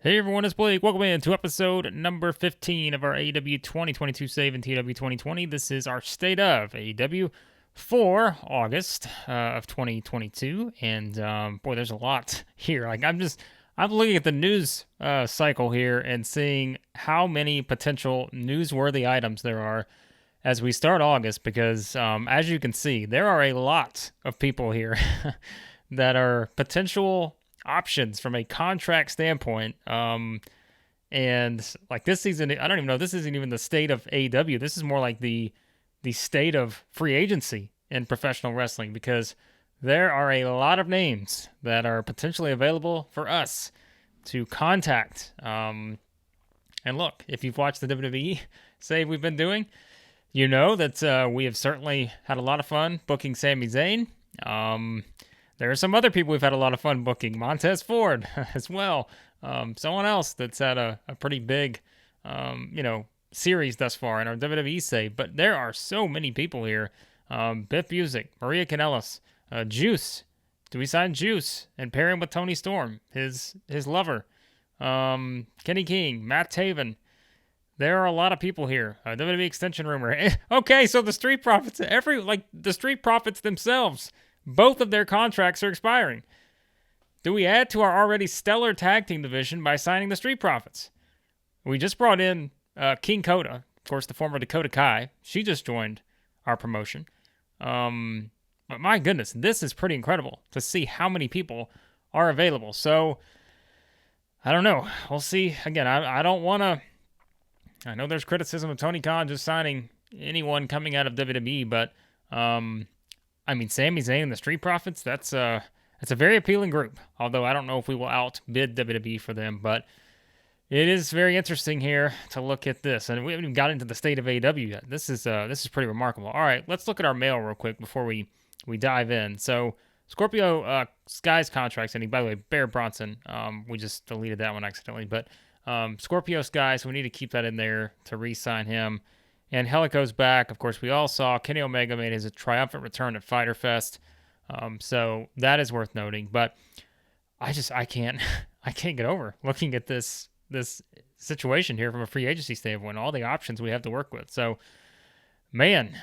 Hey everyone, it's Blake. Welcome in to episode number 15 of our AEW 2022 save in TEW 2020. This is our state of AEW for August of 2022. And boy, there's a lot here. I'm looking at the news cycle here and seeing how many potential newsworthy items there are as we start August because as you can see, there are a lot of people here that are potential options from a contract standpoint. And like this season, I don't even know. This isn't even the state of AEW. This is more like the state of free agency in professional wrestling because there are a lot of names that are potentially available for us to contact. And look, if you've watched the WWE save we've been doing, you know that we have certainly had a lot of fun booking Sami Zayn. There are some other people we've had a lot of fun booking. Montez Ford as well. Someone else that's had a pretty big, series thus far in our WWE save. But there are so many people here. Biff Busick, Maria Kanellis, Juice. Do we sign Juice and pair him with Tony Storm, his lover? Kenny King, Matt Taven. There are a lot of people here. WWE extension rumor. Okay, so the Street Profits, the Street Profits themselves, both of their contracts are expiring. Do we add to our already stellar tag team division by signing the Street Profits? We just brought in King Coda, of course, the former Dakota Kai. She just joined our promotion. But my goodness, this is pretty incredible to see how many people are available. So, I don't know. We'll see. Again, I don't want to... I know there's criticism of Tony Khan just signing anyone coming out of WWE, but Sami Zayn and the Street Profits, that's a very appealing group. Although I don't know if we will outbid WWE for them, but it is very interesting here to look at this, and we haven't even got into the state of AEW yet. This is pretty remarkable. All right, let's look at our mail real quick before we dive in. So Scorpio Sky's contracts, and by the way, Bear Bronson, we just deleted that one accidentally, but. Scorpio Sky, so we need to keep that in there to re-sign him. And Helico's back. Of course, we all saw Kenny Omega made his triumphant return at Fyter Fest. So that is worth noting. But I can't get over looking at this situation here from a free agency standpoint, all the options we have to work with. So, man,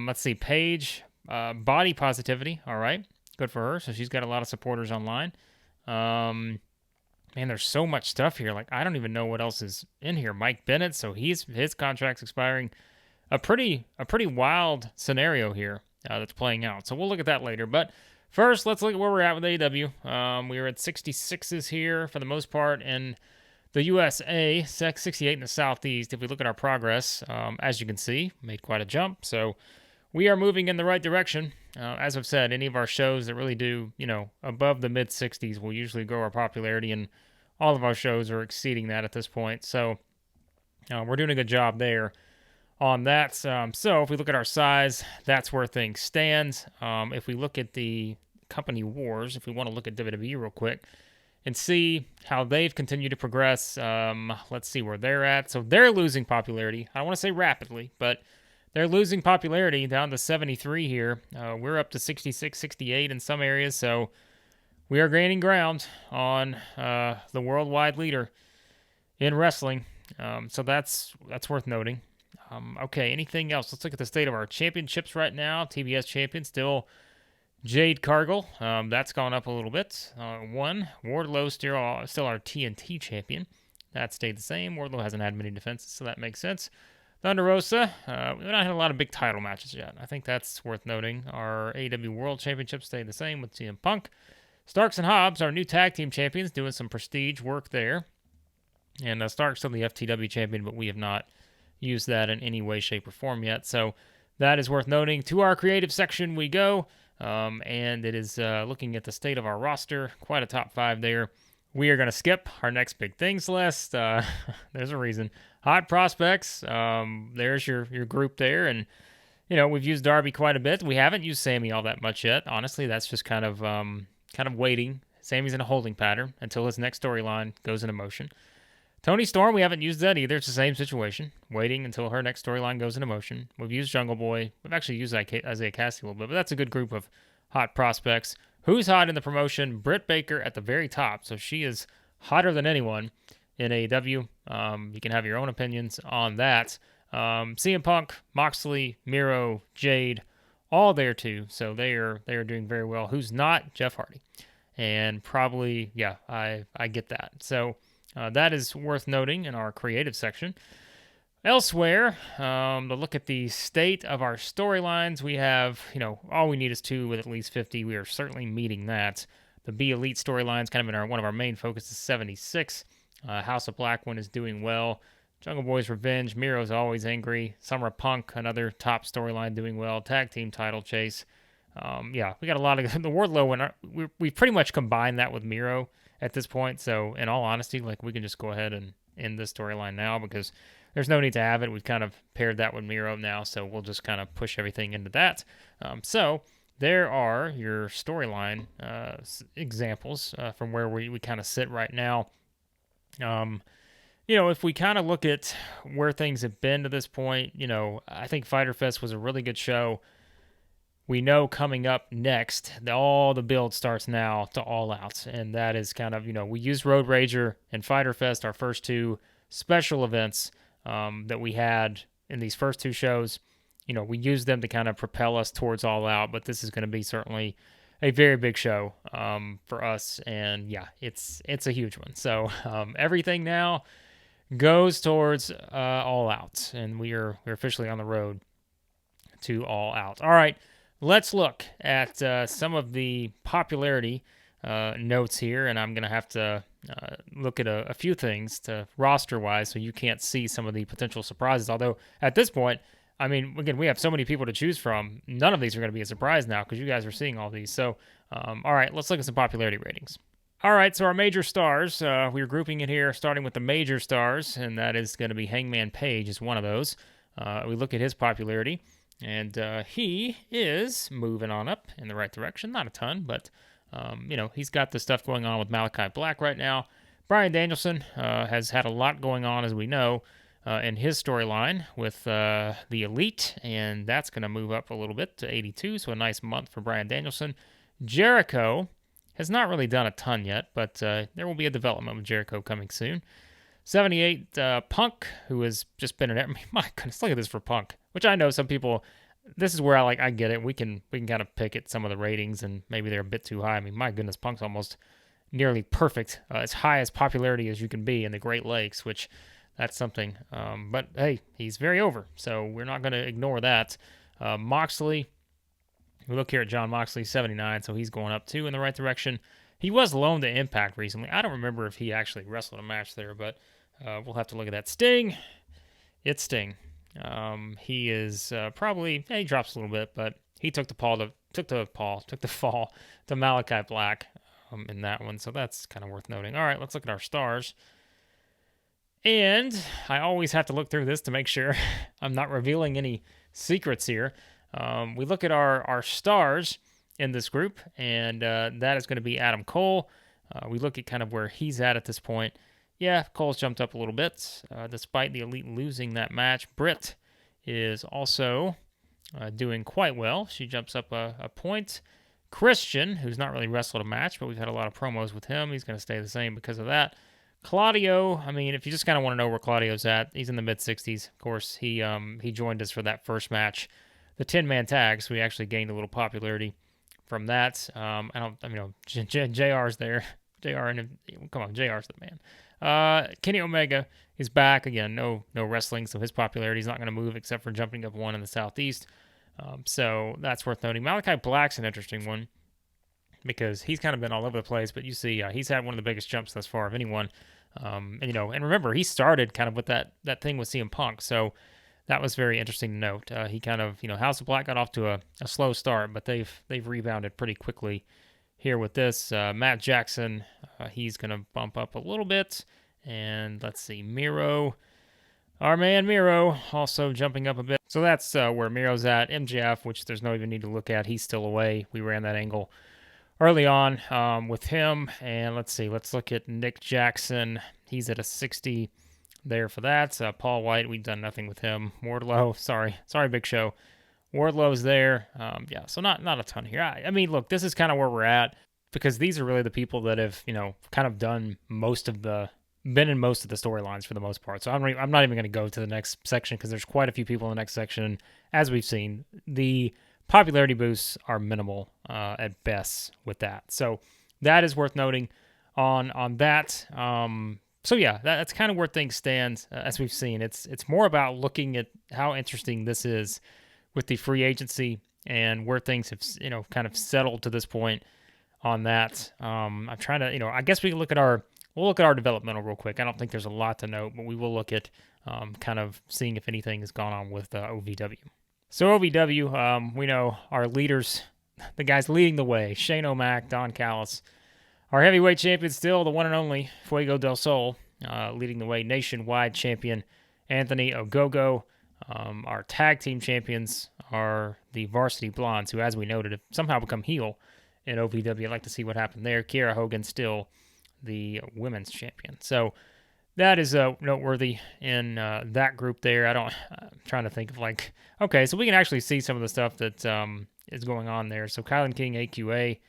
let's see. Paige, body positivity. All right. Good for her. So she's got a lot of supporters online. Man, there's so much stuff here. Like, I don't even know what else is in here. Mike Bennett, so his contract's expiring. A pretty wild scenario here that's playing out. So we'll look at that later. But first, let's look at where we're at with AEW. We were at 66s here for the most part in the USA, 68 in the Southeast. If we look at our progress, as you can see, made quite a jump. So we are moving in the right direction. As I've said, any of our shows that really do, above the mid-60s will usually grow our popularity, and all of our shows are exceeding that at this point. So we're doing a good job there on that. So if we look at our size, that's where things stand. If we look at the company wars, if we want to look at WWE real quick and see how they've continued to progress, let's see where they're at. So they're losing popularity. I don't want to say rapidly, but they're losing popularity down to 73 here. We're up to 66, 68 in some areas, so we are gaining ground on the worldwide leader in wrestling. So that's worth noting. Okay, anything else? Let's look at the state of our championships right now. TBS champion still Jade Cargill. That's gone up a little bit. One, Wardlow still our TNT champion. That stayed the same. Wardlow hasn't had many defenses, so that makes sense. Thunder Rosa, we've not had a lot of big title matches yet. I think that's worth noting. Our AEW World Championship stayed the same with CM Punk. Starks and Hobbs, our new tag team champions, doing some prestige work there. And Stark's still the FTW champion, but we have not used that in any way, shape, or form yet. So that is worth noting. To our creative section we go. And it is looking at the state of our roster. Quite a top 5 there. We are going to skip our next big things list. There's a reason. Hot prospects. There's your group there, and we've used Darby quite a bit. We haven't used Sammy all that much yet. Honestly, that's just kind of waiting. Sammy's in a holding pattern until his next storyline goes into motion. Tony Storm, we haven't used that either. It's the same situation, waiting until her next storyline goes into motion. We've used Jungle Boy. We've actually used Isaiah Cassidy a little bit, but that's a good group of hot prospects. Who's hot in the promotion? Britt Baker at the very top. So she is hotter than anyone in AEW. You can have your own opinions on that. CM Punk, Moxley, Miro, Jade, all there too. So they are doing very well. Who's not? Jeff Hardy, and probably yeah, I get that. So that is worth noting in our creative section. Elsewhere, to look at the state of our storylines, we have, all we need is two with at least 50. We are certainly meeting that. The B Elite storyline is kind of one of our main focuses, 76. House of Black one is doing well. Jungle Boy's Revenge, Miro's always angry. Summer of Punk, another top storyline doing well. Tag team title chase. Yeah, we got a lot of the Wardlow one. We pretty much combined that with Miro at this point. So, in all honesty, like we can just go ahead and end this storyline now because there's no need to have it. We've kind of paired that with Miro now, so we'll just kind of push everything into that. So there are your storyline examples from where we kind of sit right now. If we kind of look at where things have been to this point, I think Fyter Fest was a really good show. We know coming up next, all the build starts now to All Out, and that is kind of, we used Road Rager and Fyter Fest, our first two special events that we had in these first two shows. We used them to kind of propel us towards All Out, but this is going to be certainly a very big show for us, and yeah, it's a huge one. So everything now goes towards All Out, and we're officially on the road to All Out. All right, let's look at some of the popularity notes here, and I'm going to have to look at a few things to roster-wise so you can't see some of the potential surprises. Although, at this point, I mean, again, we have so many people to choose from. None of these are going to be a surprise now because you guys are seeing all these. So, all right, let's look at some popularity ratings. All right, so our major stars, we're grouping it here, starting with the major stars, and that is going to be Hangman Page is one of those. We look at his popularity, and he is moving on up in the right direction. Not a ton, but he's got the stuff going on with Malachi Black right now. Bryan Danielson has had a lot going on, as we know, in his storyline with the Elite, and that's going to move up a little bit to 82, so a nice month for Bryan Danielson. Jericho has not really done a ton yet, but there will be a development with Jericho coming soon. 78, Punk, who has just been my goodness, look at this for Punk, which I know some people. This is where I get it. We can kind of pick at some of the ratings, and maybe they're a bit too high. I mean, my goodness, Punk's almost nearly perfect, as high as popularity as you can be in the Great Lakes, which that's something. But hey, he's very over, so we're not going to ignore that. Moxley, we look here at John Moxley, 79, so he's going up too in the right direction. He was loaned to Impact recently. I don't remember if he actually wrestled a match there, but we'll have to look at that. Sting, it's Sting. He is probably he drops a little bit, but he took the fall to Malachi Black in that one, so that's kind of worth noting. All right, let's look at our stars. And I always have to look through this to make sure I'm not revealing any secrets here. We look at our stars in this group, and that is going to be Adam Cole. We look at kind of where he's at this point. Yeah, Cole's jumped up a little bit, despite the Elite losing that match. Britt is also doing quite well. She jumps up a point. Christian, who's not really wrestled a match, but we've had a lot of promos with him. He's going to stay the same because of that. Claudio, I mean, if you just kind of want to know where Claudio's at, he's in the mid-60s. Of course, he joined us for that first match, the 10-man tag, so we actually gained a little popularity from that. JR's there. Come on, JR's the man. Kenny Omega is back again. No wrestling, so his popularity is not going to move except for jumping up one in the Southeast. So that's worth noting. Malachi Black's an interesting one because he's kind of been all over the place, but you see he's had one of the biggest jumps thus far of anyone. And remember, he started kind of with that thing with CM Punk, so that was very interesting to note. He kind of, House of Black got off to a slow start, but they've rebounded pretty quickly here with this. Matt Jackson, he's going to bump up a little bit. And let's see, Miro, our man Miro, also jumping up a bit. So that's where Miro's at. MJF, which there's no even need to look at. He's still away. We ran that angle early on with him. And let's see, let's look at Nick Jackson. He's at a 60 there for that. Paul White, we've done nothing with him. Wardlow, sorry, Big Show. Wardlow's there. So not a ton here. I mean, look, this is kind of where we're at. because these are really the people that have, kind of been in most of the storylines for the most part. So I'm not even going to go to the next section because there's quite a few people in the next section. As we've seen, the popularity boosts are minimal at best with that. So that is worth noting on that. So yeah, that's kind of where things stand as we've seen. It's more about looking at how interesting this is with the free agency and where things have kind of settled to this point on that. I'm trying to I guess we'll look at our developmental real quick. I don't think there's a lot to note, but we will look at kind of seeing if anything has gone on with OVW. So OVW, we know our leaders, the guys leading the way, Shane O'Mac, Don Callis. Our heavyweight champion still, the one and only Fuego del Sol, leading the way. Nationwide champion Anthony Ogogo. Our tag team champions are the Varsity Blondes, who, as we noted, have somehow become heel in OVW. I'd like to see what happened there. Kiera Hogan still the women's champion. So that is noteworthy in that group there. I'm trying to think of okay, so we can actually see some of the stuff that is going on there. So Kylan King, AQA,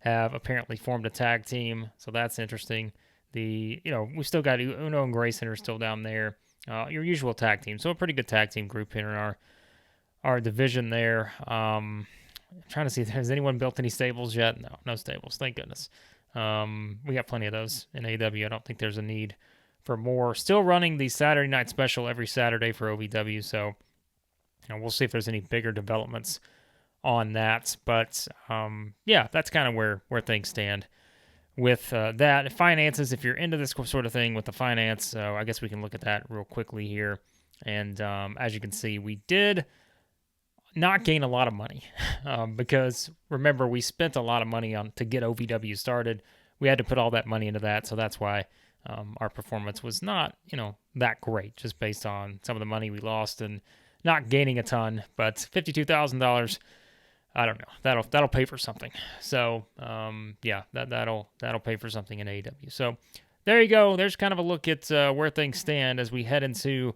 have apparently formed a tag team, so that's interesting. We still got Uno and Grayson are still down there. Your usual tag team, so a pretty good tag team group here in our division there. I'm trying to see, has anyone built any stables yet? No stables, thank goodness. We got plenty of those in AEW. I don't think there's a need for more. Still running the Saturday night special every Saturday for OVW, so we'll see if there's any bigger developments on that. But yeah, that's kind of where things stand with that. Finances, if you're into this sort of thing with the finance, so I guess we can look at that real quickly here. And as you can see, we did not gain a lot of money because remember, we spent a lot of money to get OVW started. We had to put all that money into that, so that's why our performance was not that great, just based on some of the money we lost and not gaining a ton. But $52,000, I don't know, that'll pay for something. So yeah, that'll pay for something in AEW. So there you go. There's kind of a look at where things stand as we head into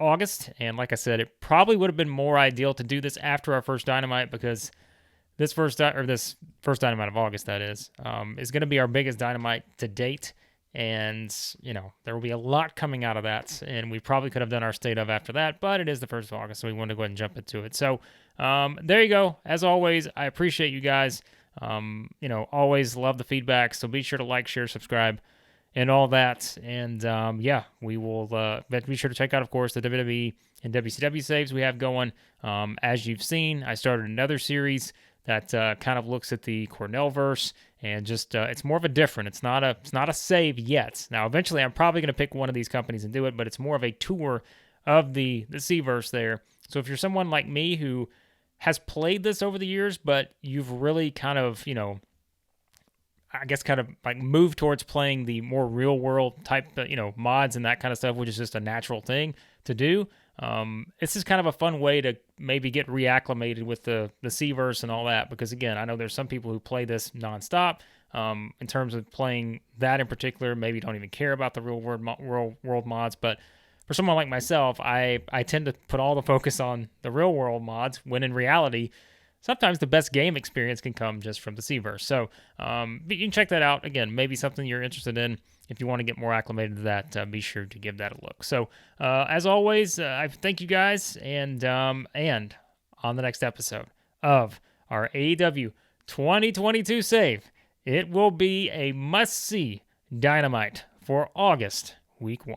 August. And like I said, it probably would have been more ideal to do this after our first Dynamite, because this first Dynamite of August, that is going to be our biggest Dynamite to date. And, there will be a lot coming out of that. And we probably could have done our state of after that, but it is the 1st of August, so we wanted to go ahead and jump into it. So there you go. As always, I appreciate you guys. Always love the feedback. So be sure to like, share, subscribe, and all that. And yeah, we will be sure to check out, of course, the WWE and WCW saves we have going. As you've seen, I started another series that kind of looks at the Cornell-verse, and just it's more of a different. It's not a save yet. Now, eventually, I'm probably going to pick one of these companies and do it, but it's more of a tour of the C-verse there. So if you're someone like me who has played this over the years, but you've really kind of, I guess kind of like moved towards playing the more real world type, mods and that kind of stuff, which is just a natural thing to do. This is kind of a fun way to maybe get reacclimated with the C-verse and all that, because again, I know there's some people who play this nonstop. In terms of playing that in particular, maybe don't even care about the real world mods, but for someone like myself, I tend to put all the focus on the real world mods, when in reality, sometimes the best game experience can come just from the C-verse. So you can check that out. Again, maybe something you're interested in. If you want to get more acclimated to that, be sure to give that a look. So as always, I thank you guys, and on the next episode of our AEW 2022 save, it will be a must-see Dynamite for August, week 1.